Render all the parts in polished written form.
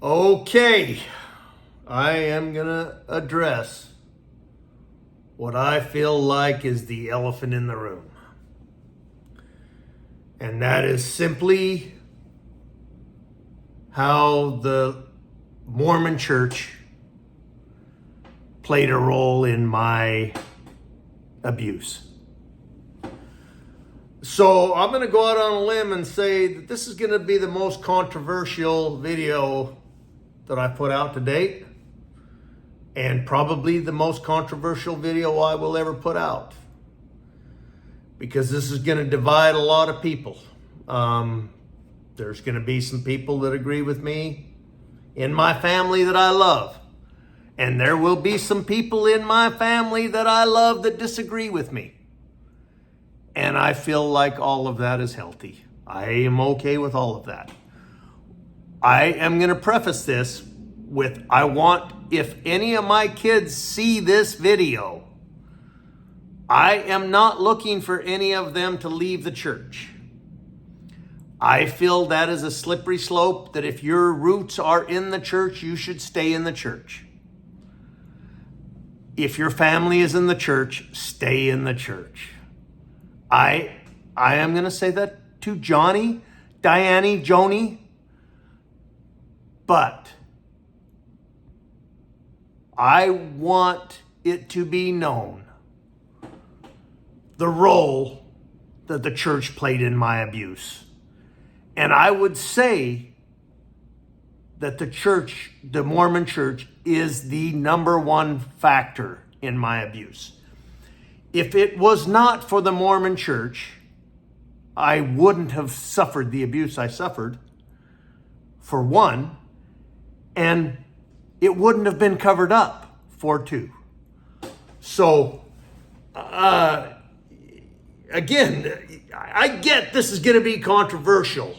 Okay, I am going to address what I feel like is the elephant in the room. And that is simply how the Mormon Church played a role in my abuse. So I'm going to go out on a limb and say that this is going to be the most controversial video that I put out to date, and probably the most controversial video I will ever put out, because this is going to divide a lot of people. There's going to be some people that agree with me in my family that I love, and there will be some people in my family that I love that disagree with me. And I feel like all of that is healthy. I am okay with all of that. I am going to preface this with, I want, if any of my kids see this video, I am not looking for any of them to leave the church. I feel that is a slippery slope, that if your roots are in the church, you should stay in the church. If your family is in the church, stay in the church. I am going to say that to Johnny, Diane, Joni, but I want it to be known the role that the church played in my abuse. And I would say that the church, the Mormon Church, is the number one factor in my abuse. If it was not for the Mormon Church, I wouldn't have suffered the abuse I suffered, for one, and it wouldn't have been covered up, for two. So, again, I get this is going to be controversial,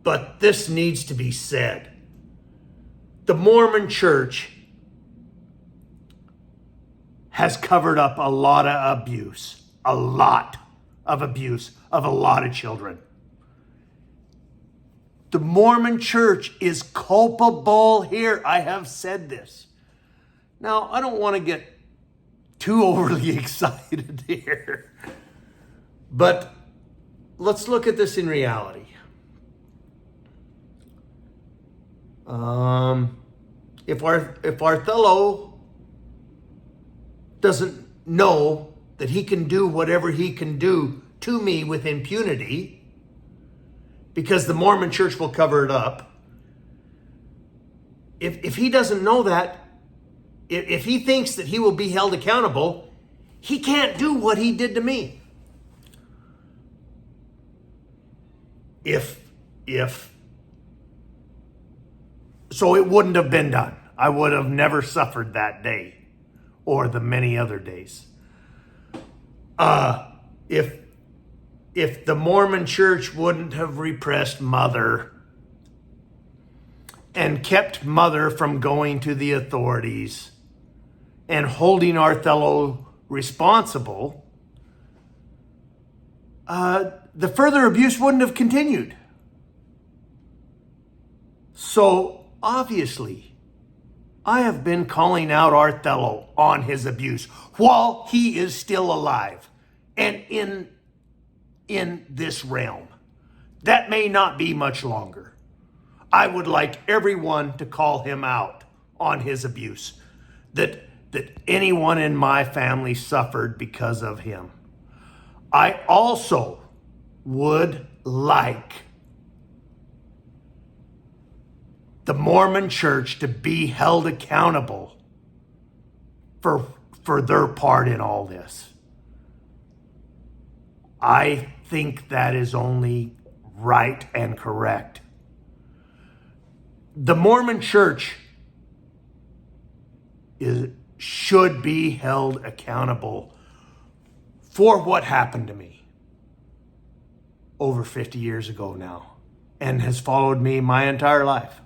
but this needs to be said. The Mormon Church has covered up a lot of abuse of a lot of children. The Mormon Church is culpable here. I have said this. Now, I don't want to get too overly excited here, but let's look at this in reality. If Othello doesn't know that he can do whatever he can do to me with impunity, because the Mormon Church will cover it up, if he doesn't know that, if he thinks that he will be held accountable, he can't do what he did to me. So it wouldn't have been done. I would have never suffered that day or the many other days. If the Mormon Church wouldn't have repressed Mother and kept Mother from going to the authorities and holding Othello responsible, the further abuse wouldn't have continued. So obviously, I have been calling out Othello on his abuse while he is still alive and in this realm. That may not be much longer. I would like everyone to call him out on his abuse, that anyone in my family suffered because of him. I also would like the Mormon Church to be held accountable for their part in all this. I think that is only right and correct. The Mormon Church should be held accountable for what happened to me over 50 years ago now, and has followed me my entire life.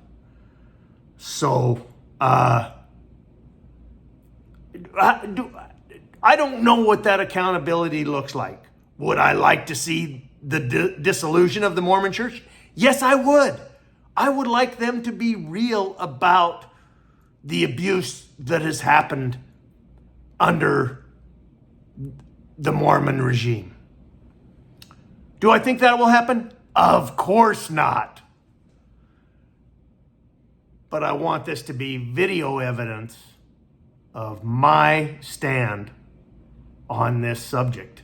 So, I don't know what that accountability looks like. Would I like to see the dissolution of the Mormon Church? Yes, I would. I would like them to be real about the abuse that has happened under the Mormon regime. Do I think that will happen? Of course not. But I want this to be video evidence of my stand on this subject.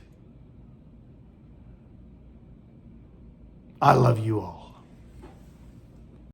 I love you all.